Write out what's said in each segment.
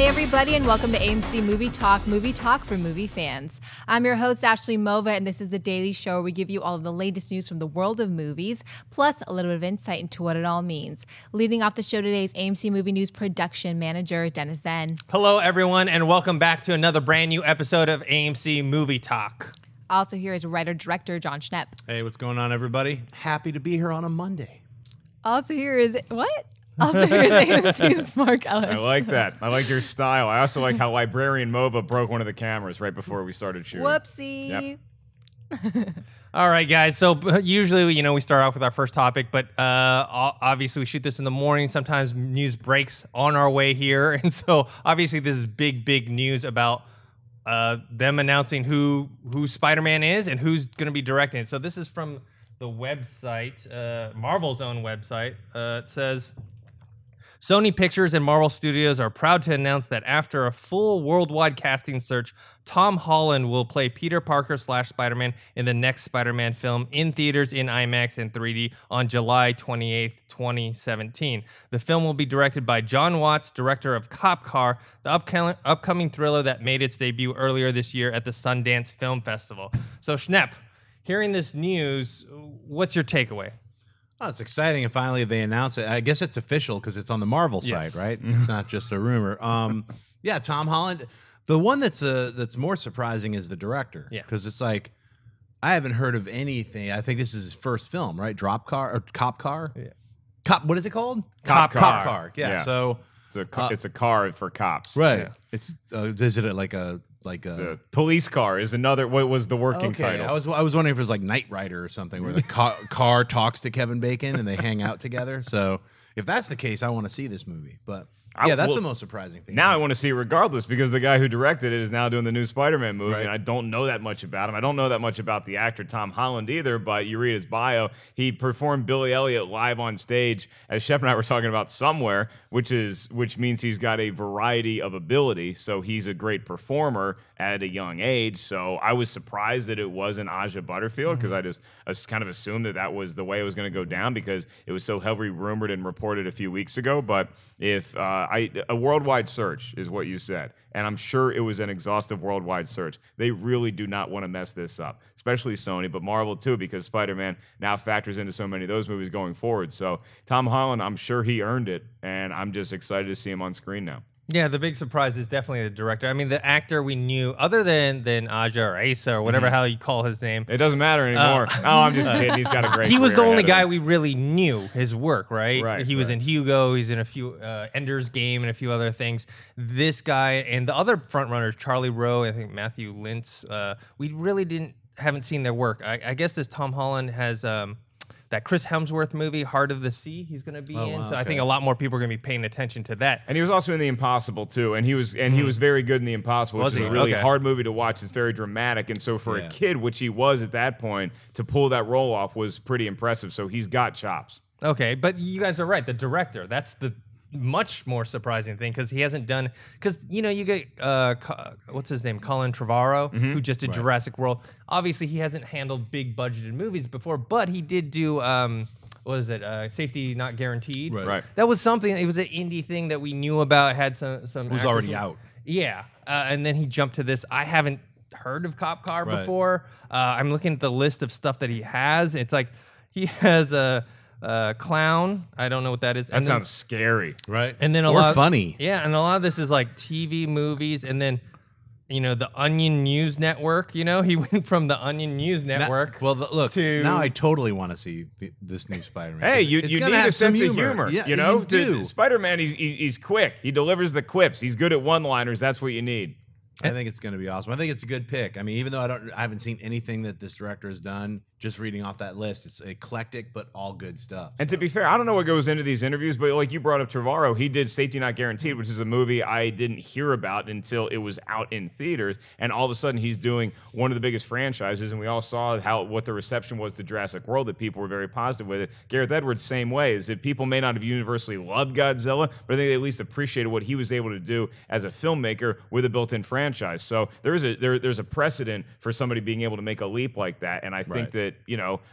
Hey everybody, and welcome to AMC Movie Talk for movie fans. I'm your host, Ashley Mova, and this is the daily show where we give you all of the latest news from the world of movies, plus a little bit of insight into what it all means. Leading off the show today is AMC Movie News production manager, Dennis Zen. Hello everyone, and welcome back to another brand new episode of AMC Movie Talk. Also here is writer-director Jon Schnepp. Hey, what's going on, everybody? Happy to be here on a Monday. Also here is, what? Also here is AMC's Mark Ellis. I like that. I like your style. I also like how Librarian Mova broke one of the cameras right before we started shooting. Whoopsie. Yep. All right, guys. So usually, we start off with our first topic, but obviously we shoot this in the morning. Sometimes news breaks on our way here, and so obviously this is big news about them announcing who Spider-Man is and who's going to be directing it. So this is from the website, Marvel's own website. It says, Sony Pictures and Marvel Studios are proud to announce that after a full worldwide casting search, Tom Holland will play Peter Parker / Spider-Man in the next Spider-Man film in theaters in IMAX and 3D on July 28th, 2017. The film will be directed by Jon Watts, director of Cop Car, the upcoming thriller that made its debut earlier this year at the Sundance Film Festival. So, Schnepp, hearing this news, what's your takeaway? Oh, it's exciting, and finally they announce it. I guess it's official because it's on the Marvel side, right? It's not just a rumor. Yeah, Tom Holland. The one that's more surprising is the director, because it's like I haven't heard of anything. I think this is his first film, right? Cop Car. Yeah. Cop. What is it called? Cop Car. Yeah. So it's a car for cops, right? Yeah. It's is it like a police car is another. What was the working title? I was wondering if it was like Knight Rider or something, where the car talks to Kevin Bacon and they hang out together. So if that's the case, I want to see this movie. But that's the most surprising thing. Now I want to see it regardless, because the guy who directed it is now doing the new Spider-Man movie, right. And I don't know that much about him. I don't know that much about the actor Tom Holland either, but you read his bio. He performed Billy Elliot live on stage, as Shep and I were talking about, somewhere, which means he's got a variety of ability. So he's a great performer at a young age. So I was surprised that it wasn't Aja Butterfield, because I just kind of assumed that was the way it was going to go down, because it was so heavily rumored and reported a few weeks ago. But if a worldwide search is what you said, and I'm sure it was an exhaustive worldwide search. They really do not want to mess this up, especially Sony, but Marvel too, because Spider-Man now factors into so many of those movies going forward. So Tom Holland, I'm sure he earned it, and I'm just excited to see him on screen now. Yeah, the big surprise is definitely the director. I mean, the actor we knew, other than Aja or Asa or whatever how you call his name. It doesn't matter anymore. I'm just kidding. He's got a great He was the career only ahead guy of him. we really knew his work, right? Right, He was right. in Hugo. He's in a few Ender's Game and a few other things. This guy and the other frontrunners, Charlie Rowe, I think Matthew Lintz, we really haven't seen their work. I guess this Tom Holland has that Chris Hemsworth movie, Heart of the Sea, he's going to be in. Wow, So I think a lot more people are going to be paying attention to that. And he was also in The Impossible too, and he was very good in The Impossible, which Was is he? a really Okay. hard movie to watch. It's very dramatic, and so for a kid, which he was at that point, to pull that role off was pretty impressive. So he's got chops. Okay, but you guys are right. The director, that's the much more surprising thing, because he hasn't done, because you get what's his name, Colin Trevorrow, who just did Jurassic World. Obviously he hasn't handled big budgeted movies before, but he did do what is it, Safety Not Guaranteed. Right. That was something. It was an indie thing that we knew about, had some It was already out. Yeah, and then he jumped to this. I haven't heard of Cop Car before. I'm looking at the list of stuff that he has. It's like he has a Clown. I don't know what that is. That sounds scary. Right. And then or funny. Yeah, and a lot of this is like TV, movies, and then the Onion News Network. He went from the Onion News Network. Look, to now I totally want to see this new Spider-Man. Hey, you It's need gonna a have some sense of humor. Yeah, You do. Spider-Man, he's quick. He delivers the quips. He's good at one-liners. That's what you need. I think it's going to be awesome. I think it's a good pick. I mean, even though I haven't seen anything that this director has done, just reading off that list, it's eclectic but all good stuff. And to be fair, I don't know what goes into these interviews, but like you brought up Trevorrow, he did Safety Not Guaranteed, which is a movie I didn't hear about until it was out in theaters, and all of a sudden he's doing one of the biggest franchises, and we all saw what the reception was to Jurassic World, that people were very positive with it. Gareth Edwards, same way, is that people may not have universally loved Godzilla, but I think they at least appreciated what he was able to do as a filmmaker with a built-in franchise. franchise. So there's a precedent for somebody being able to make a leap like that. And I think that,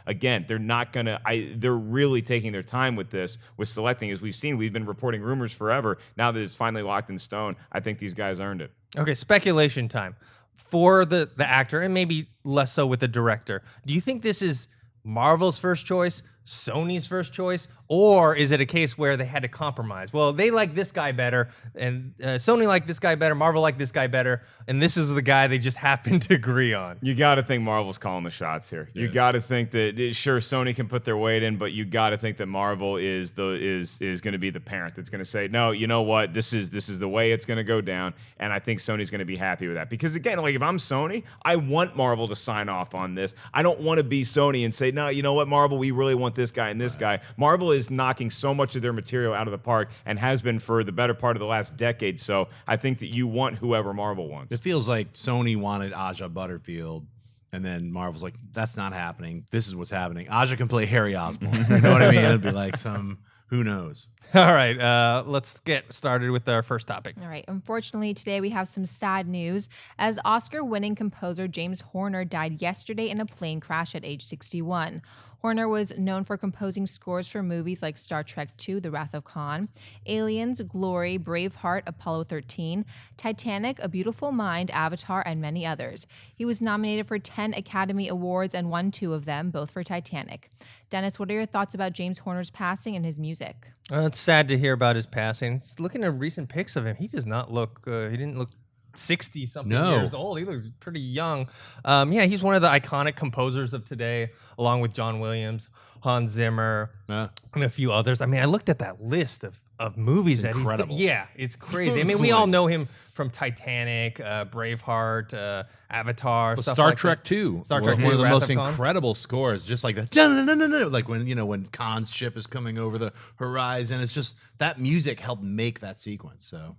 again, they're really taking their time with this, with selecting. As we've been reporting rumors forever. Now that it's finally locked in stone, I think these guys earned it. Okay, speculation time for the actor, and maybe less so with the director. Do you think this is Marvel's first choice, Sony's first choice, or is it a case where they had to compromise? Well, they like this guy better, and Sony liked this guy better, Marvel liked this guy better, and this is the guy they just happened to agree on. You got to think Marvel's calling the shots here. You got to think that sure, Sony can put their weight in, but you got to think that Marvel is going to be the parent that's going to say, no, you know what, this is the way it's going to go down, and I think Sony's going to be happy with that. Because again, like if I'm Sony, I want Marvel to sign off on this. I don't want to be Sony and say, no, you know what, Marvel, we really want this guy and this guy. Marvel is knocking so much of their material out of the park and has been for the better part of the last decade. So I think that you want whoever Marvel wants. It feels like Sony wanted Aja Butterfield, and then Marvel's like, that's not happening. This is what's happening. Aja can play Harry Osborn. You know what I mean? It'd be like who knows? All right, let's get started with our first topic. All right. Unfortunately, today we have some sad news as Oscar-winning composer James Horner died yesterday in a plane crash at age 61. Horner was known for composing scores for movies like Star Trek II, The Wrath of Khan, Aliens, Glory, Braveheart, Apollo 13, Titanic, A Beautiful Mind, Avatar, and many others. He was nominated for 10 Academy Awards and won 2 of them, both for Titanic. Dennis, what are your thoughts about James Horner's passing and his music? It's sad to hear about his passing. Looking at recent pics of him, he does not look, he didn't look 60-something years old. He looks pretty young. He's one of the iconic composers of today, along with John Williams, Hans Zimmer, and a few others. I mean, I looked at that list of movies that incredible. It's crazy. I mean, we all know him from Titanic, Braveheart, Avatar, stuff Star like Trek that. II. Star Trek II, one of the Wrath most of Khan. incredible scores, just like that. Like when Khan's ship is coming over the horizon. It's just that music helped make that sequence. So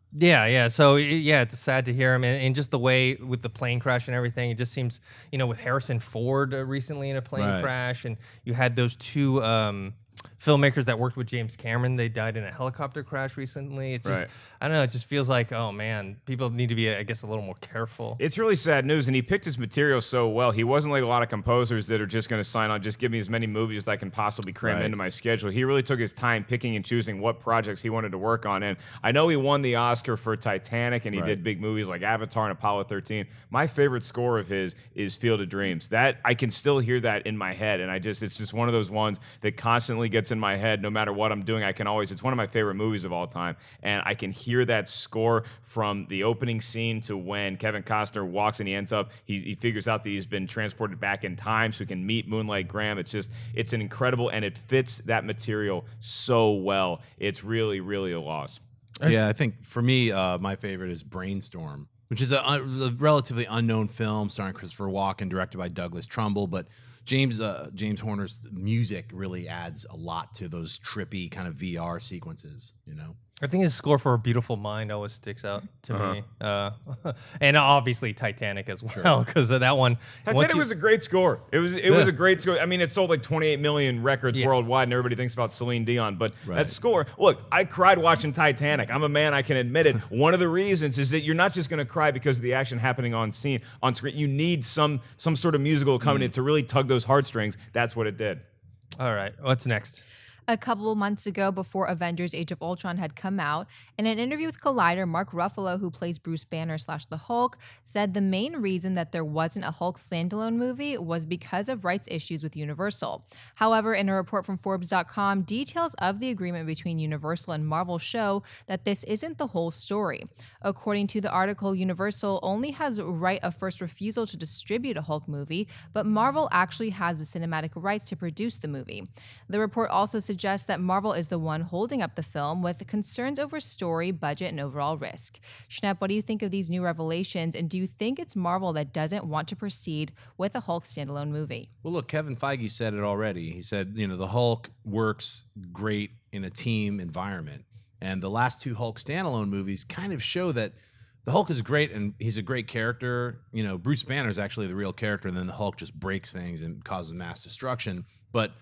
So it's sad to hear him, and just the way with the plane crash and everything. It just seems, with Harrison Ford recently in a plane crash, and you had those 2 filmmakers that worked with James Cameron. They died in a helicopter crash recently. It's just, I don't know, it just feels like, oh man, people need to be, I guess, a little more careful. It's really sad news, and he picked his material so well. He wasn't like a lot of composers that are just going to sign on, just give me as many movies as I can possibly cram into my schedule. He really took his time picking and choosing what projects he wanted to work on. And I know he won the Oscar for Titanic, and he did big movies like Avatar and Apollo 13. My favorite score of his is Field of Dreams. That I can still hear that in my head, and it's just one of those ones that constantly gets in my head. No matter what I'm doing, it's one of my favorite movies of all time, and I can hear that score from the opening scene to when Kevin Costner walks and he ends up, he figures out that he's been transported back in time so he can meet Moonlight Graham. It's an incredible, and it fits that material so well. It's really, really a loss. Yeah, I think for me, my favorite is Brainstorm, which is a relatively unknown film starring Christopher Walken, directed by Douglas Trumbull, but James Horner's music really adds a lot to those trippy kind of VR sequences, I think his score for A Beautiful Mind always sticks out to me. And obviously Titanic as well, because of that one. Titanic was a great score. It was a great score. I mean, it sold like 28 million records worldwide, and everybody thinks about Celine Dion. But that score, look, I cried watching Titanic. I'm a man, I can admit it. One of the reasons is that you're not just going to cry because of the action happening on screen. You need some sort of musical accompaniment to really tug those heartstrings. That's what it did. All right, what's next? A couple of months ago, before Avengers Age of Ultron had come out, in an interview with Collider, Mark Ruffalo, who plays Bruce Banner / the Hulk, said the main reason that there wasn't a Hulk standalone movie was because of rights issues with Universal. However, in a report from Forbes.com, details of the agreement between Universal and Marvel show that this isn't the whole story. According to the article, Universal only has right of first refusal to distribute a Hulk movie, but Marvel actually has the cinematic rights to produce the movie. The report also suggests that Marvel is the one holding up the film with concerns over story, budget, and overall risk. Schnepp, what do you think of these new revelations, and do you think it's Marvel that doesn't want to proceed with a Hulk standalone movie? Well, look, Kevin Feige said it already. He said, the Hulk works great in a team environment. And the last 2 Hulk standalone movies kind of show that the Hulk is great, and he's a great character. Bruce Banner is actually the real character, and then the Hulk just breaks things and causes mass destruction. But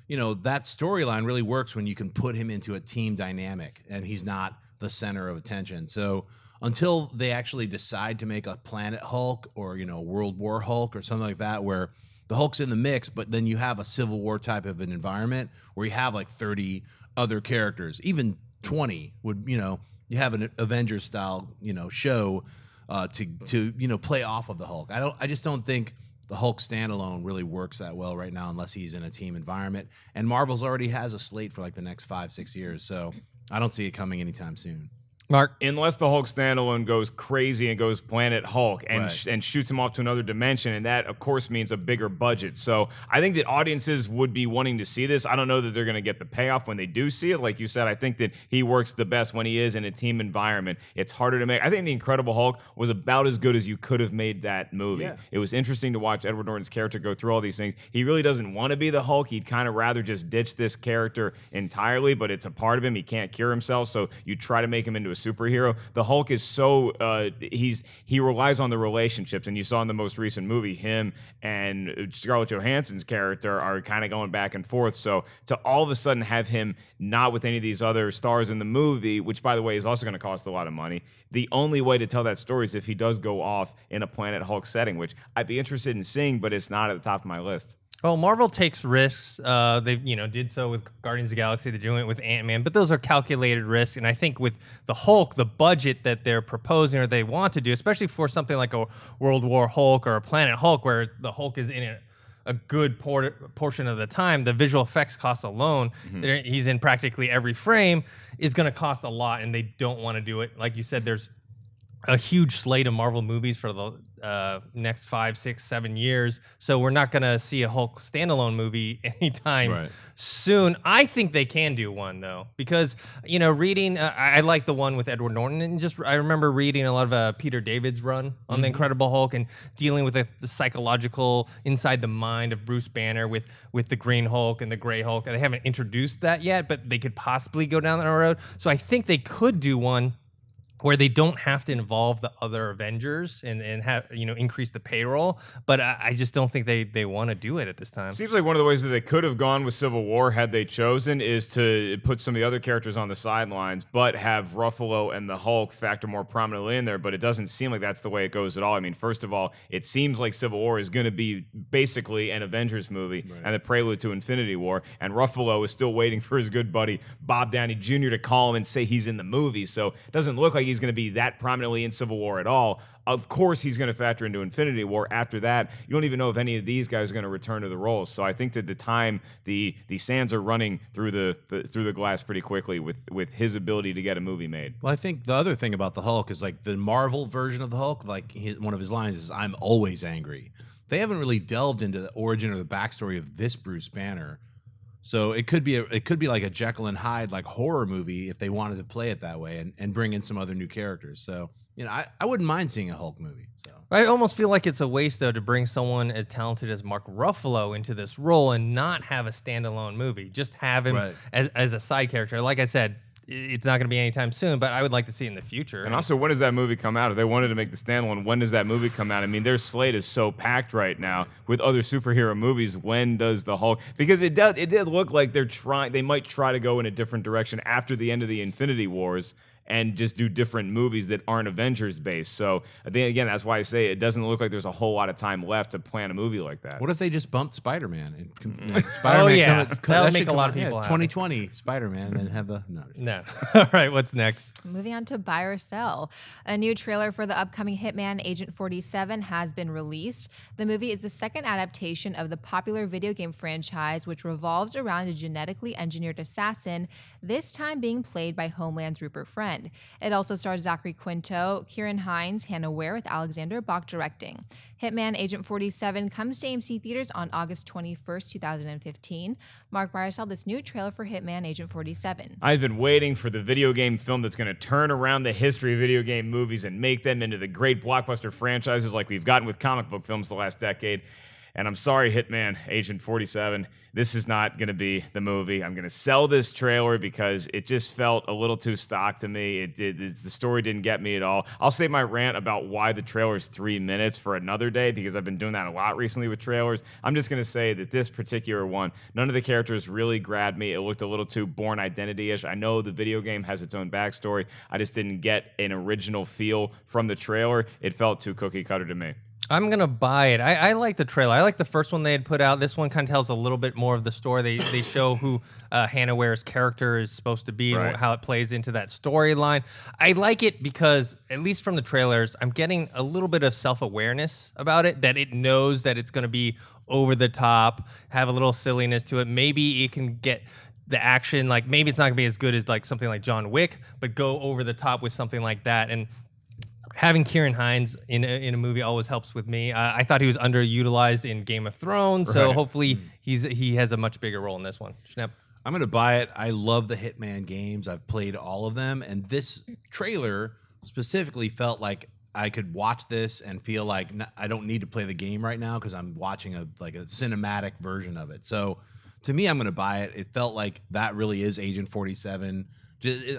that storyline really works when you can put him into a team dynamic and he's not the center of attention. So until they actually decide to make a Planet Hulk or, you know, World War Hulk or something like that, where the Hulk's in the mix, but then you have a Civil War type of an environment where you have like 30 other characters, even 20 would, you know, you have an Avengers style, you know, show to you know, play off of the Hulk. I just don't think the Hulk standalone really works that well right now unless he's in a team environment. And Marvel's already has a slate for like the next 5-6 years, so I don't see it coming anytime soon. Mark? Unless the Hulk standalone goes crazy and goes Planet Hulk and and shoots him off to another dimension, and that, of course, means a bigger budget. So I think that audiences would be wanting to see this. I don't know that they're going to get the payoff when they do see it. Like you said, I think that he works the best when he is in a team environment. It's harder to make. I think The Incredible Hulk was about as good as you could have made that movie. Yeah. It was interesting to watch Edward Norton's character go through all these things. He really doesn't want to be the Hulk. He'd kind of rather just ditch this character entirely, but it's a part of him. He can't cure himself, so you try to make him into a superhero. The Hulk is so he relies on the relationships, and you saw in the most recent movie, him and Scarlett Johansson's character are kind of going back and forth. So to all of a sudden have him not with any of these other stars in the movie, which by the way is also going to cost a lot of money, the only way to tell that story is if he does go off in a Planet Hulk setting, which I'd be interested in seeing, but it's not at the top of my list. Well, Marvel takes risks. They, you know, did so with Guardians of the Galaxy. They're doing it with Ant-Man, but those are calculated risks. And I think with the Hulk, the budget that they're proposing or they want to do, especially for something like a World War Hulk or a Planet Hulk, where the Hulk is in a good portion of the time, the visual effects cost alone, he's in practically every frame, is going to cost a lot, and they don't want to do it. Like you said, there's a huge slate of Marvel movies for the next 5, 6, 7 years. So we're not going to see a Hulk standalone movie anytime soon. I think they can do one, though, because, you know, reading, I like the one with Edward Norton. And just I remember reading a lot of Peter David's run on The Incredible Hulk and dealing with the psychological inside the mind of Bruce Banner with the Green Hulk and the Gray Hulk. And they haven't introduced that yet, but they could possibly go down that road. So I think they could do one where they don't have to involve the other Avengers and have, you know, increase the payroll. But I just don't think they want to do it at this time. Seems like one of the ways that they could have gone with Civil War had they chosen is to put some of the other characters on the sidelines, but have Ruffalo and the Hulk factor more prominently in there. But it doesn't seem like that's the way it goes at all. I mean, first of all, it seems like Civil War is going to be basically an Avengers movie and the prelude to Infinity War. And Ruffalo is still waiting for his good buddy Bob Downey Jr. to call him and say he's in the movie. So it doesn't look like he's going to be that prominently in Civil War at all. Of course, he's going to factor into Infinity War. After that, you don't even know if any of these guys are going to return to the roles. So I think that the time the sands are running through the glass pretty quickly with his ability to get a movie made. Well, I think the other thing about the Hulk is like the Marvel version of the Hulk. Like one of his lines is, "I'm always angry." They haven't really delved into the origin or the backstory of this Bruce Banner. So it could be like a Jekyll and Hyde like horror movie if they wanted to play it that way and bring in some other new characters. So, you know, I wouldn't mind seeing a Hulk movie. So I almost feel like it's a waste, though, to bring someone as talented as Mark Ruffalo into this role and not have a standalone movie. Just have him as a side character. Like I said, it's not going to be anytime soon, but I would like to see it in the future. And also, when does that movie come out? If they wanted to make the standalone, when does that movie come out? I mean, their slate is so packed right now with other superhero movies. When does the Hulk? Because it did look like they might try to go in a different direction after the end of the Infinity Wars and just do different movies that aren't Avengers based. So again, that's why I say it doesn't look like there's a whole lot of time left to plan a movie like that. What if they just bumped Spider-Man? Spider-Man that'll make a lot of people happy. 2020 Spider-Man, and then have a no. All right, what's next? Moving on to Buy or Sell. A new trailer for the upcoming Hitman Agent 47 has been released. The movie is the second adaptation of the popular video game franchise, which revolves around a genetically engineered assassin, this time being played by Homeland's Rupert Friend. It also stars Zachary Quinto, Kieran Hines, Hannah Ware, with Alexander Bach directing. Hitman Agent 47 comes to AMC theaters on August 21st, 2015. Mark Barsell, this new trailer for Hitman Agent 47. I've been waiting for the video game film that's going to turn around the history of video game movies and make them into the great blockbuster franchises like we've gotten with comic book films the last decade. And I'm sorry, Hitman Agent 47, this is not going to be the movie. I'm going to sell this trailer because it just felt a little too stock to me. The story didn't get me at all. I'll save my rant about why the trailer is 3 minutes for another day because I've been doing that a lot recently with trailers. I'm just going to say that this particular one, none of the characters really grabbed me. It looked a little too Bourne Identity-ish. I know the video game has its own backstory. I just didn't get an original feel from the trailer. It felt too cookie cutter to me. I'm gonna buy it. I like the trailer. I like the first one they had put out. This one kind of tells a little bit more of the story. They show who Hannah Ware's character is supposed to be and how it plays into that storyline. I like it because, at least from the trailers, I'm getting a little bit of self-awareness about it, that it knows that it's gonna be over the top, have a little silliness to it. Maybe it can get the action, like maybe it's not gonna be as good as like something like John Wick, but go over the top with something like that. And having Kieran Hines in a movie always helps with me. I thought he was underutilized in Game of Thrones, so hopefully he has a much bigger role in this one. Schnepp. I'm gonna buy it. I love the Hitman games. I've played all of them, and this trailer specifically felt like I could watch this and feel like I don't need to play the game right now because I'm watching a cinematic version of it. So to me, I'm gonna buy it. It felt like that really is Agent 47.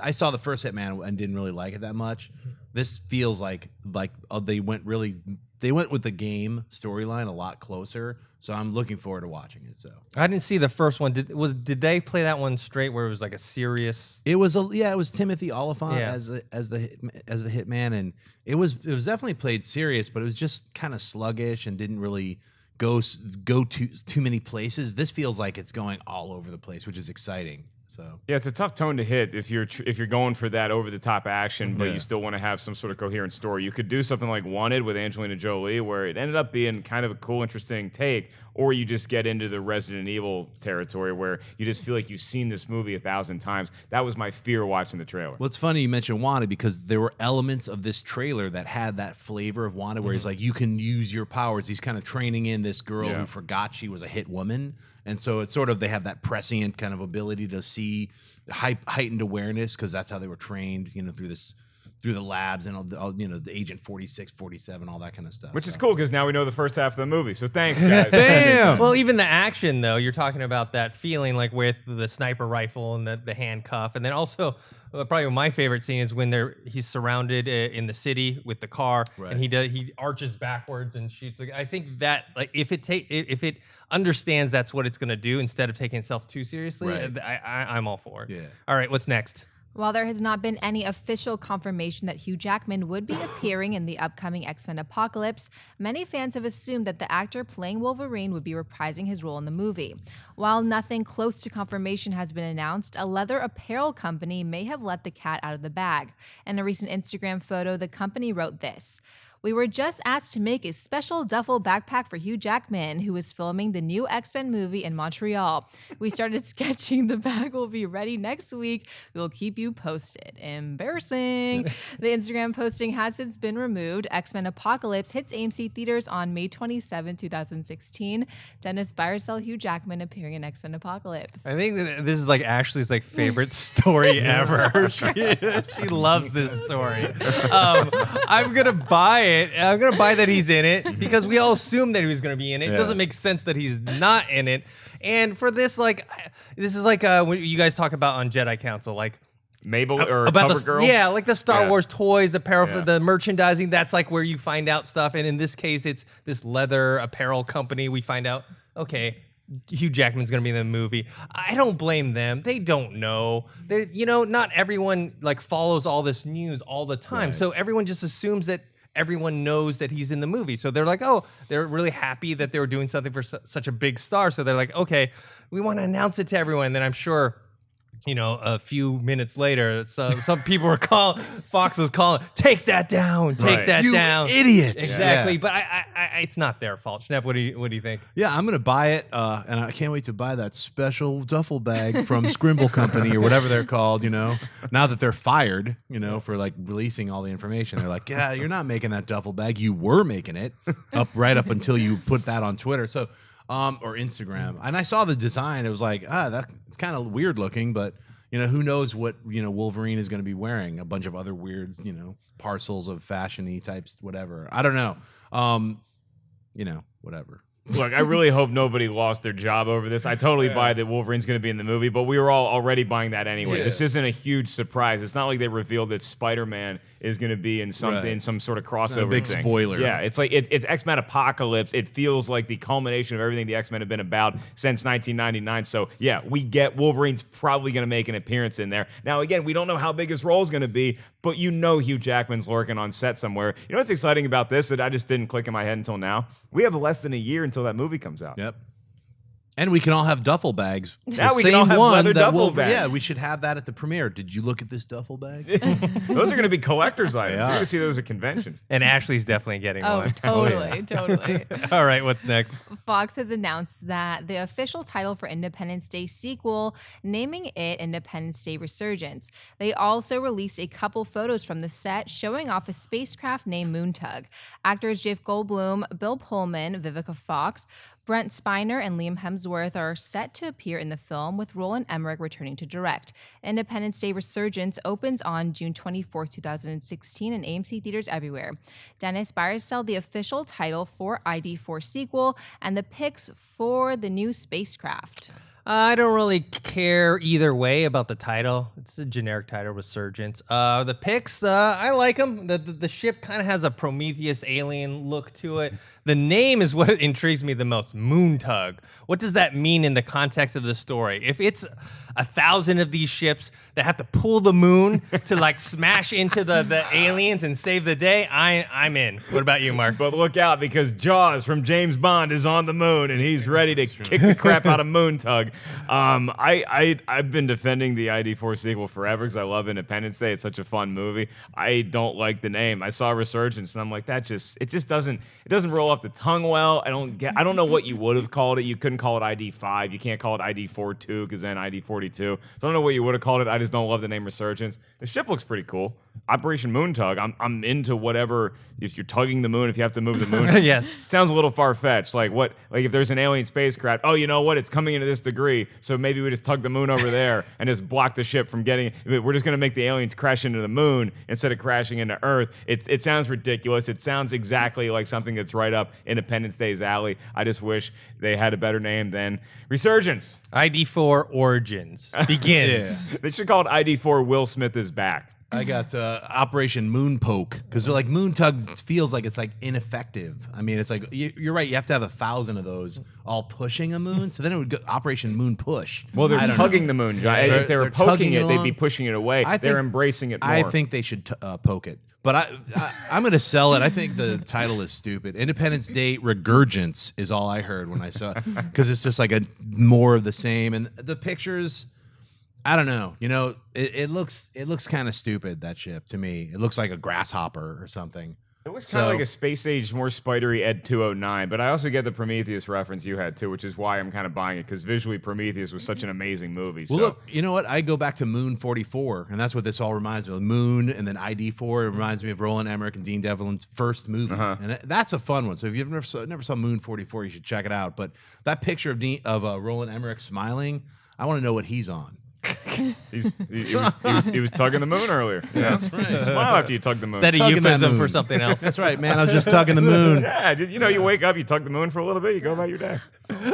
I saw the first Hitman and didn't really like it that much. This feels like they went with the game storyline a lot closer. So I'm looking forward to watching it. So I didn't see the first one. Did they play that one straight where it was like a serious? It was it was Timothy Oliphant as the Hitman, and it was definitely played serious, but it was just kind of sluggish and didn't really go too many places. This feels like it's going all over the place, which is exciting. So yeah, it's a tough tone to hit if you're going for that over the top action, but you still want to have some sort of coherent story. You could do something like Wanted with Angelina Jolie, where it ended up being kind of a cool, interesting take, or you just get into the Resident Evil territory where you just feel like you've seen this movie 1,000 times. That was my fear watching the trailer. Well, it's funny you mentioned Wanted because there were elements of this trailer that had that flavor of Wanted, where he's like, you can use your powers. He's kind of training in this girl who forgot she was a hit woman. And so it's sort of, they have that prescient kind of ability to see heightened awareness because that's how they were trained, through the labs and all, the Agent 46, 47, all that kind of stuff. Which is cool because now we know the first half of the movie. So thanks, guys. Bam! Well, even the action, though, you're talking about that feeling like with the sniper rifle and the handcuff. And then also, probably my favorite scene is when he's surrounded in the city with the car and he arches backwards and shoots. I think that if it understands that's what it's going to do instead of taking itself too seriously, I'm all for it. Yeah. All right, what's next? While there has not been any official confirmation that Hugh Jackman would be appearing in the upcoming XMen Apocalypse, many fans have assumed that the actor playing Wolverine would be reprising his role in the movie. While nothing close to confirmation has been announced, a leather apparel company may have let the cat out of the bag. In a recent Instagram photo, the company wrote this: "We were just asked to make a special duffel backpack for Hugh Jackman, who is filming the new X-Men movie in Montreal. We started sketching. The bag will be ready next week. We will keep you posted." Embarrassing. The Instagram posting has since been removed. X-Men Apocalypse hits AMC theaters on May 27, 2016. Dennis Byersell, Hugh Jackman appearing in X-Men Apocalypse. I think this is like Ashley's favorite story ever. She loves this story. I'm gonna buy it. I'm gonna buy that he's in it because we all assumed that he was gonna be in it. It doesn't make sense that he's not in it. And for this, this is when you guys talk about on Jedi Council, Mabel or about Cover Girl. Yeah, like the Star Wars toys, the merchandising. That's where you find out stuff. And in this case, it's this leather apparel company. We find out, okay, Hugh Jackman's going to be in the movie. I don't blame them. They don't know. Not everyone follows all this news all the time. Right. So everyone just assumes that everyone knows that he's in the movie. So they're they're really happy that they were doing something for such a big star. So they're like, okay, we want to announce it to everyone. And then I'm sure, a few minutes later, some people were Fox was calling, take that down, take that down. You idiots. Exactly. Yeah. But I it's not their fault. Schnepp, what do you think? Yeah, I'm going to buy it. And I can't wait to buy that special duffel bag from Scrimble Company or whatever they're called, now that they're fired, for releasing all the information. They're like, yeah, you're not making that duffel bag. You were making it right up until you put that on Twitter. So, or Instagram. And I saw the design. It was it's kind of weird looking, but who knows what, Wolverine is going to be wearing. A bunch of other weird, parcels of fashion-y types, whatever. I don't know. Whatever. Look, I really hope nobody lost their job over this. I totally buy that Wolverine's going to be in the movie, but we were all already buying that anyway. Yeah. This isn't a huge surprise. It's not like they revealed that Spider-Man is going to be in something, Right. some sort of crossover It's not a big thing. spoiler. Yeah, it's like it's XMen Apocalypse. It feels like the culmination of everything the X-Men have been about since 1999. So yeah, we get Wolverine's probably going to make an appearance in there. Now again, we don't know how big his role is going to be, but you know Hugh Jackman's lurking on set somewhere. You know what's exciting about this that I just didn't click in my head until now? We have less than a year until that movie comes out. Yep. And we can all have duffel bags. Now The we can all same have one leather that duffel Wolverine- bags. Yeah, we should have that at the premiere. Did you look at this duffel bag? Those are going to be collector's items. They You're are. going to see those at conventions. And Ashley's definitely getting Oh, one. totally. All right, what's next? Fox has announced that the official title for Independence Day sequel, naming it Independence Day Resurgence. They also released a couple photos from the set showing off a spacecraft named Moontug. Actors Jeff Goldblum, Bill Pullman, Vivica Fox, Brent Spiner, and Liam Hemsworth are set to appear in the film, with Roland Emmerich returning to direct. Independence Day Resurgence opens on June 24, 2016 in AMC theaters everywhere. Dennis Barisell, the official title for ID4 sequel, and the pics for the new spacecraft. I don't really care either way about the title. It's a generic title, Resurgence. The pics, I like them. The ship kind of has a Prometheus alien look to it. The name is what intrigues me the most, Moontug. What does that mean in the context of the story? If it's 1,000 of these ships that have to pull the moon to like smash into the aliens and save the day, I'm in. What about you, Mark? But look out, because Jaws from James Bond is on the moon, and he's ready to kick the crap out of Moontug. I've been defending the ID4 sequel forever because I love Independence Day. It's such a fun movie. I don't like the name. I saw Resurgence, and I'm like, it just doesn't roll off the tongue well. I don't know what you would have called it. You couldn't call it ID5. You can't call it ID42 because then ID42. So I don't know what you would have called it. I just don't love the name Resurgence. The ship looks pretty cool. Operation Moontug. I'm into whatever. If you're tugging the moon, if you have to move the moon. Yes. Sounds a little far-fetched. Like if there's an alien spacecraft, oh, you know what? It's coming into this degree, so maybe we just tug the moon over there and just block the ship from getting. We're just going to make the aliens crash into the moon instead of crashing into Earth. It sounds ridiculous. It sounds exactly like something that's right up Independence Day's alley. I just wish they had a better name than Resurgence. ID4 Origins begins. Yeah. They should call it ID4 Will Smith is back. I got Operation Moonpoke, because they're like Moontug feels like it's like ineffective. I mean, it's like you're right. You have to have 1,000 of those all pushing a moon. So then it would go Operation Moon Push. Well, they're I don't tugging know. the moon, John. Yeah, If they were they're poking tugging it, it they'd be along. pushing it away. They're embracing it more. I think they should poke it. But I'm going to sell it. I think the title is stupid. Independence Day Resurgence is all I heard when I saw it, because it's just like a more of the same. And the pictures, I don't know. You know, it looks kind of stupid, that ship, to me. It looks like a grasshopper or something. It looks kind of like a space age, more spidery Ed 209, but I also get the Prometheus reference you had too, which is why I'm kind of buying it, because visually Prometheus was such an amazing movie. Well, so. look, you know what? I go back to Moon 44, and that's what this all reminds me of. Moon and then ID4. It reminds me of Roland Emmerich and Dean Devlin's first movie. And that's a fun one. So if you've never saw Moon 44, you should check it out. But that picture of Roland Emmerich smiling, I want to know what he's on. He was tugging the moon earlier. That's right. Smile after you tug the moon. Is that a Tugging that euphemism for moon. something else? That's right, man. I was just tugging the moon. Yeah, you wake up, you tug the moon for a little bit, you go about your day.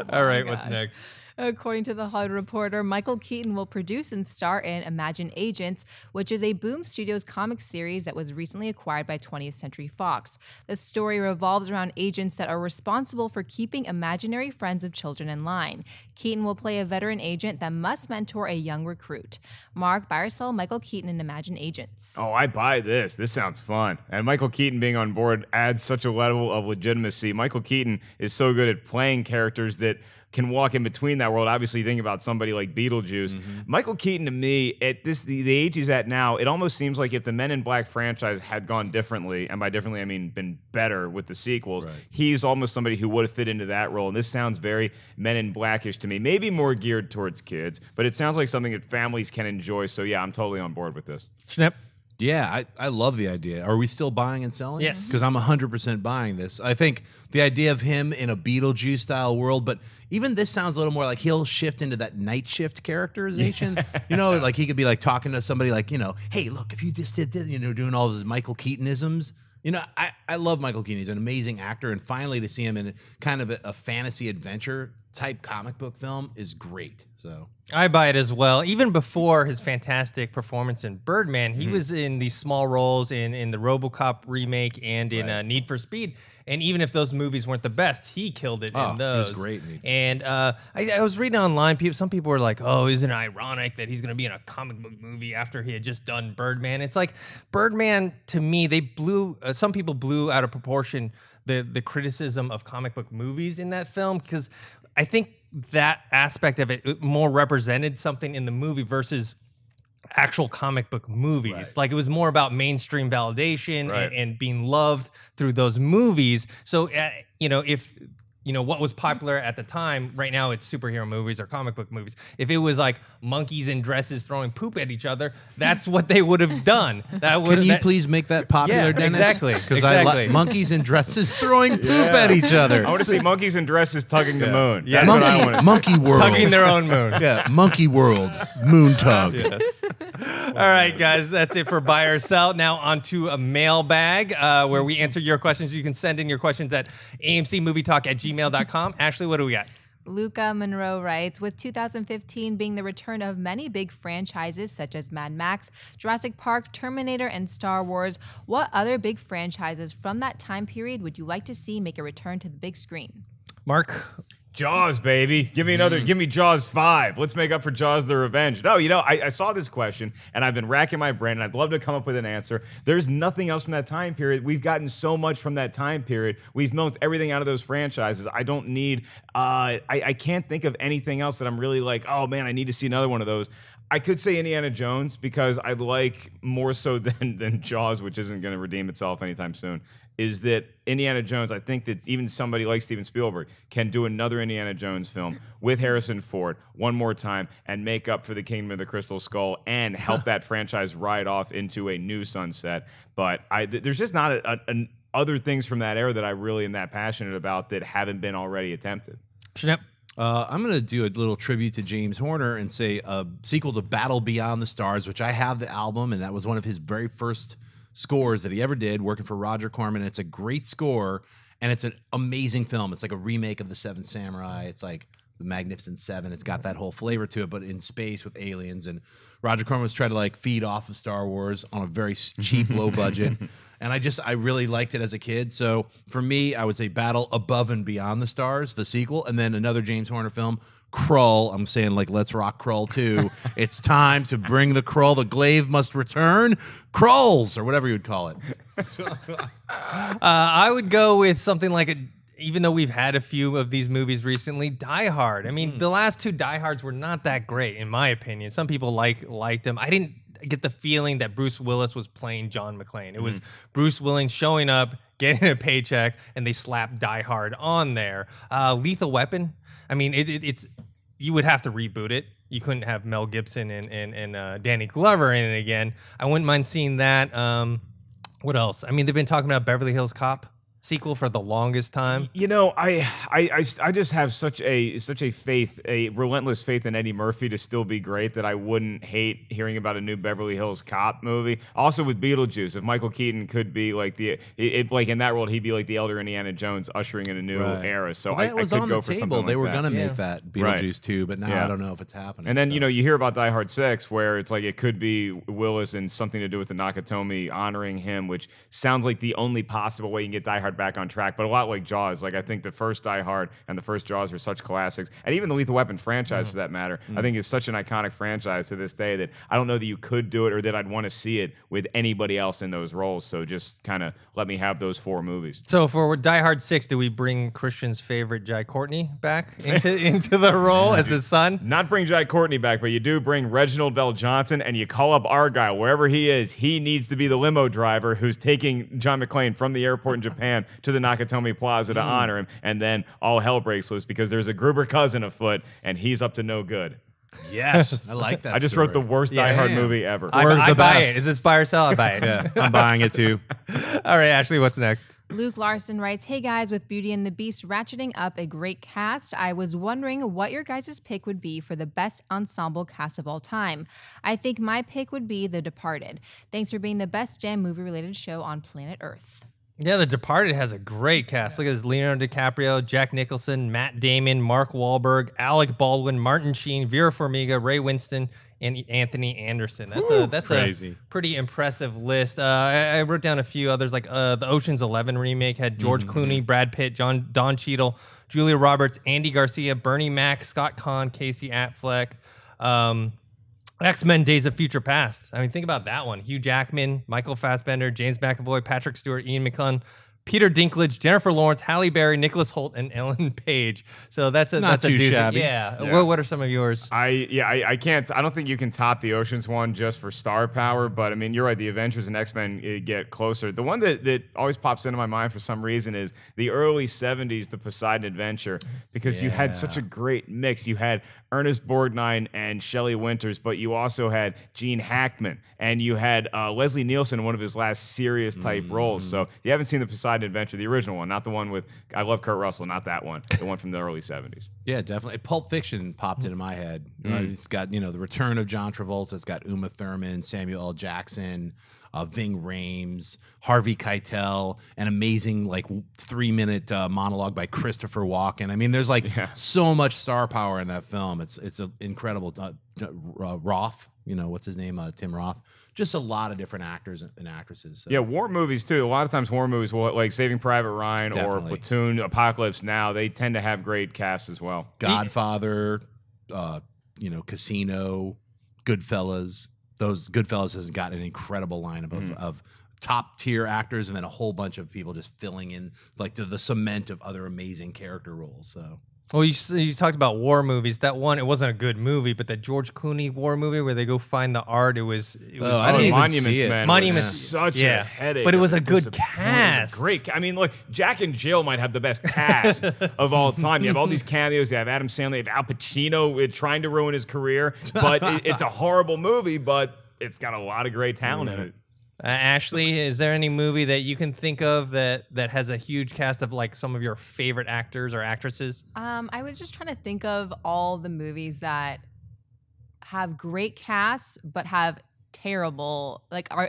All right, what's gosh. next? According to The Hollywood Reporter, Michael Keaton will produce and star in Imagine Agents, which is a Boom Studios comic series that was recently acquired by 20th Century Fox. The story revolves around agents that are responsible for keeping imaginary friends of children in line. Keaton will play a veteran agent that must mentor a young recruit. Mark Barisell, Michael Keaton in Imagine Agents. Oh, I buy this. This sounds fun. And Michael Keaton being on board adds such a level of legitimacy. Michael Keaton is so good at playing characters that can walk in between that world. Obviously, think about somebody like Beetlejuice. Michael Keaton, to me, at the age he's at now, it almost seems like if the Men in Black franchise had gone differently, and by differently I mean been better with the sequels, he's almost somebody who would have fit into that role. And this sounds very Men in Blackish to me. Maybe more geared towards kids, but it sounds like something that families can enjoy. So yeah, I'm totally on board with this. Schnipp. Yeah, I love the idea. Are we still buying and selling? Yes. Because I'm 100% buying this. I think the idea of him in a Beetlejuice style world, but even this sounds a little more like he'll shift into that night shift characterization. You know, like he could be like talking to somebody like, you know, hey, look, if you just did this, you know, doing all of his Michael Keatonisms. You know, I love Michael Keaton. He's an amazing actor, and finally to see him in kind of a fantasy adventure type comic book film is great. So I buy it as well. Even before his fantastic performance in Birdman, he was in these small roles in the RoboCop remake and in Need for Speed. And even if those movies weren't the best, he killed it in those. He was great. And I was reading online, some people were like, "Oh, isn't it ironic that he's going to be in a comic book movie after he had just done Birdman?" It's like Birdman, to me, they blew. Some people blew out of proportion the criticism of comic book movies in that film, because I think that aspect of it more represented something in the movie versus actual comic book movies. Right. Like, it was more about mainstream validation and being loved through those movies. So, if what was popular at the time, right now it's superhero movies or comic book movies. If it was like monkeys in dresses throwing poop at each other, that's what they would have done. Can you please make that popular, Yeah, Dennis? exactly. Because Exactly. I like monkeys in dresses throwing poop at each other. I want to see monkeys in dresses tugging the moon. Yeah. That's what I want to see. Monkey world. tugging their own moon. Yeah, monkey world. Moon tug. Yes. All right, guys, that's it for Buy or Sell. Now on to a mailbag where we answer your questions. You can send in your questions at amcmovietalk@gmail.com. Ashley, what do we got? Luca Monroe writes, with 2015 being the return of many big franchises such as Mad Max, Jurassic Park, Terminator, and Star Wars, what other big franchises from that time period would you like to see make a return to the big screen? Mark? Jaws, baby. Give me another. Give me Jaws 5. Let's make up for Jaws the Revenge. No, I saw this question, and I've been racking my brain, and I'd love to come up with an answer. There's nothing else from that time period. We've gotten so much from that time period. We've milked everything out of those franchises. I don't need. I can't think of anything else that I'm really like, oh, man, I need to see another one of those. I could say Indiana Jones, because I like more so than Jaws, which isn't going to redeem itself anytime soon, is that Indiana Jones, I think that even somebody like Steven Spielberg can do another Indiana Jones film with Harrison Ford one more time and make up for the Kingdom of the Crystal Skull and help that franchise ride off into a new sunset. But there's just not other things from that era that I really am that passionate about that haven't been already attempted. Schnepp? I'm going to do a little tribute to James Horner and say a sequel to Battle Beyond the Stars, which I have the album, and that was one of his very first scores that he ever did, working for Roger Corman. It's a great score, and it's an amazing film. It's like a remake of The Seven Samurai. It's like The Magnificent Seven. It's got that whole flavor to it, but in space with aliens. And Roger Corman was trying to like feed off of Star Wars on a very cheap, low budget. And I really liked it as a kid. So for me, I would say Battle Above and Beyond the Stars, the sequel, and then another James Horner film, Krull. I'm saying like, let's rock Krull 2. It's time to bring the Krull. The glaive must return. Krulls, or whatever you would call it. I would go with something like even though we've had a few of these movies recently, Die Hard. I mean, the last two Die Hards were not that great, in my opinion. Some people liked them. I didn't get the feeling that Bruce Willis was playing John McClane. It was Bruce Willis showing up, getting a paycheck, and they slapped Die Hard on there. Lethal Weapon. I mean, it's you would have to reboot it. You couldn't have Mel Gibson and Danny Glover in it again. I wouldn't mind seeing that. What else? I mean, they've been talking about Beverly Hills Cop sequel for the longest time. I just have such a faith, a relentless faith in Eddie Murphy to still be great that I wouldn't hate hearing about a new Beverly Hills Cop movie. Also with Beetlejuice, if Michael Keaton could be like like in that world, he'd be like the elder Indiana Jones ushering in a new era. So well, that was I could on go the for table. something They were like gonna that. make that Beetlejuice 2, but now I don't know if it's happening. And then you hear about Die Hard 6, where it's like it could be Willis and something to do with the Nakatomi honoring him, which sounds like the only possible way you can get Die Hard back on track. But a lot like Jaws, like I think the first Die Hard and the first Jaws are such classics, and even the Lethal Weapon franchise for that matter, I think is such an iconic franchise to this day that I don't know that you could do it or that I'd want to see it with anybody else in those roles. So just kind of let me have those 4 movies. So for Die Hard 6, do we bring Christian's favorite Jai Courtney back into the role as his son? Not bring Jai Courtney back, but you do bring Reginald Bell Johnson, and you call up Argyle wherever he is. He needs to be the limo driver who's taking John McClane from the airport in Japan to the Nakatomi Plaza to honor him, and then all hell breaks loose because there's a Gruber cousin afoot, and he's up to no good. Yes, I like that. I just wrote the worst Die Hard movie ever. I the buy best. it. Is it buy or sell? I buy it. Yeah, I'm buying it too. All right, Ashley, what's next? Luke Larson writes, "Hey guys, with Beauty and the Beast ratcheting up a great cast, I was wondering what your guys' pick would be for the best ensemble cast of all time. I think my pick would be The Departed. Thanks for being the best damn movie-related show on planet Earth." Yeah, The Departed has a great cast. Look at this: Leonardo DiCaprio, Jack Nicholson, Matt Damon, Mark Wahlberg, Alec Baldwin, Martin Sheen, Vera Farmiga, Ray Winston, and Anthony Anderson. That's crazy. a pretty impressive list. I wrote down a few others, like the Ocean's 11 remake had George Clooney, Brad Pitt, Don Cheadle, Julia Roberts, Andy Garcia, Bernie Mac, Scott Conn, Casey Affleck. X-Men Days of Future Past. I mean, think about that one. Hugh Jackman, Michael Fassbender, James McAvoy, Patrick Stewart, Ian McKellen, Peter Dinklage, Jennifer Lawrence, Halle Berry, Nicholas Hoult, and Ellen Page. So that's a Not that's a too doozy. shabby. Yeah. Yeah. What are some of yours? I can't. I don't think you can top the Ocean's one just for star power. But I mean, you're right. The Avengers and X-Men get closer. The one that always pops into my mind for some reason is the early '70s, the Poseidon Adventure, because you had such a great mix. You had Ernest Borgnine and Shelley Winters, but you also had Gene Hackman, and you had Leslie Nielsen in one of his last serious type roles. So if you haven't seen the Poseidon Adventure, the original one, not the one with, I love Kurt Russell, not that one, the one from the early '70s. Yeah, definitely. Pulp Fiction popped into my head. It's got, the return of John Travolta. It's got Uma Thurman, Samuel L. Jackson, Ving Rhames, Harvey Keitel, an amazing 3-minute monologue by Christopher Walken. I mean, there's so much star power in that film. It's an incredible. Roth, what's his name? Tim Roth. Just a lot of different actors and actresses. So. Yeah, war movies too. A lot of times war movies will, like Saving Private Ryan or Definitely. Platoon, Apocalypse Now, they tend to have great casts as well. Godfather, Casino, Goodfellas. Goodfellas has got an incredible lineup of top tier actors, and then a whole bunch of people just filling in to the cement of other amazing character roles. So. Well, you talked about war movies. That one, it wasn't a good movie, but that George Clooney war movie where they go find the art, it was. I didn't even Monuments see it. Man. Monuments, was such a headache. but it was a of good disappointment. cast. Great. I mean, look, Jack and Jill might have the best cast of all time. You have all these cameos. You have Adam Sandler, you have Al Pacino trying to ruin his career, but it's a horrible movie, but it's got a lot of great talent in it. Ashley, is there any movie that you can think of that has a huge cast of some of your favorite actors or actresses? I was just trying to think of all the movies that have great casts but have terrible,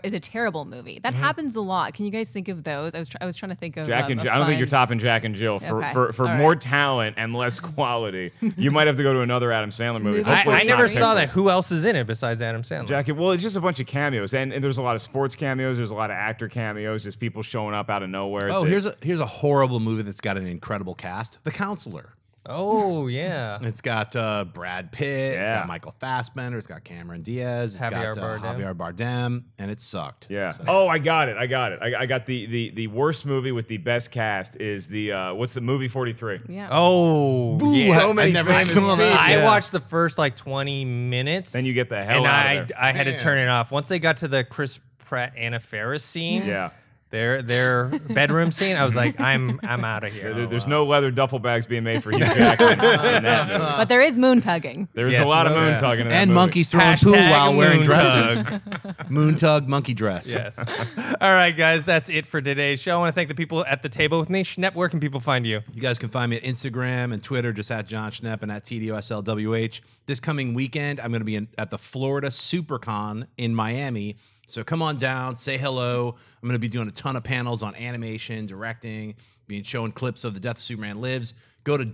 is a terrible movie. That happens a lot. Can you guys think of those? I was trying to think of Jack and a Jill. I don't think you're fun- topping Jack and Jill for Okay. for All more right. talent and less quality. You might have to go to another Adam Sandler movie. Movie Hopefully I it's never not saw Pixels. that. Who else is in it besides Adam Sandler? Jack, well, it's just a bunch of cameos, and there's a lot of sports cameos. There's a lot of actor cameos, just people showing up out of nowhere. Oh, here's a horrible movie that's got an incredible cast. The Counselor. Oh, yeah. It's got Brad Pitt. It's Yeah. got Michael Fassbender. It's got Cameron Diaz. It's Javier got Bardem. Javier Bardem, and it sucked. Yeah. So- Oh, I got it. I got the worst movie with the best cast is the what's the movie 43? Yeah. Oh, Boo, yeah. so many never famous seen that. people. I Yeah. watched the first 20 minutes. Then you get the hell and out of there. I had to Man. turn it off. Once they got to the Chris Pratt Anna Faris scene, Yeah. their bedroom scene, I was like, I'm out of here. There's no leather duffel bags being made for Hugh Jackman in that movie. But there is moon tugging. There's Yes, a lot of moon yeah. tugging in that And movie. monkeys throwing Hashtag poo while wearing moon dresses. tug. Moon tug, monkey dress. Yes. All right, guys, that's it for today's show. I want to thank the people at the table with me. Schnepp, where can people find you? You guys can find me at Instagram and Twitter, just at John Schnepp and at TDOSLWH. This coming weekend, I'm going to be at the Florida SuperCon in Miami. So come on down, say hello. I'm going to be doing a ton of panels on animation, directing, being showing clips of The Death of Superman Lives. Go to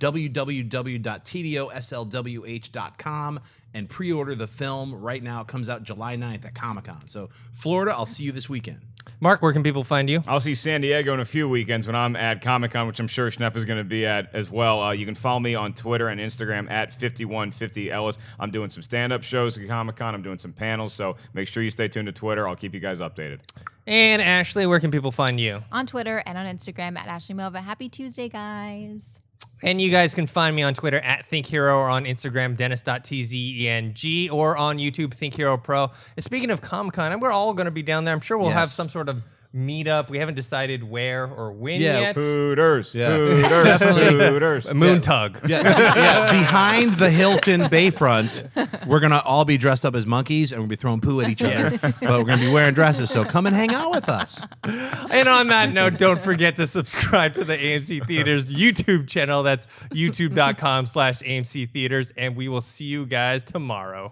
www.tdoslwh.com and pre-order the film right now. It comes out July 9th at Comic-Con. So Florida, I'll see you this weekend. Mark, where can people find you? I'll see San Diego in a few weekends when I'm at Comic-Con, which I'm sure Schnepp is going to be at as well. You can follow me on Twitter and Instagram at 5150Ellis. I'm doing some stand-up shows at Comic-Con. I'm doing some panels, so make sure you stay tuned to Twitter. I'll keep you guys updated. And Ashley, where can people find you? On Twitter and on Instagram at Ashley Mova. Happy Tuesday, guys. And you guys can find me on Twitter at ThinkHero or on Instagram, Dennis.tzeng, or on YouTube, Think Hero Pro. And speaking of Comic-Con, we're all going to be down there. I'm sure we'll have Yes. some sort of meetup. We haven't decided where or when Yeah, yet. Hooters. Yeah. Hooters. Definitely. Hooters. Moon tug. Yeah, behind the Hilton Bayfront, we're gonna all be dressed up as monkeys and we'll be throwing poo at each other. But we're gonna be wearing dresses, so come and hang out with us. And on that note, don't forget to subscribe to the AMC Theaters YouTube channel. That's youtube.com/AMC Theaters. And we will see you guys tomorrow.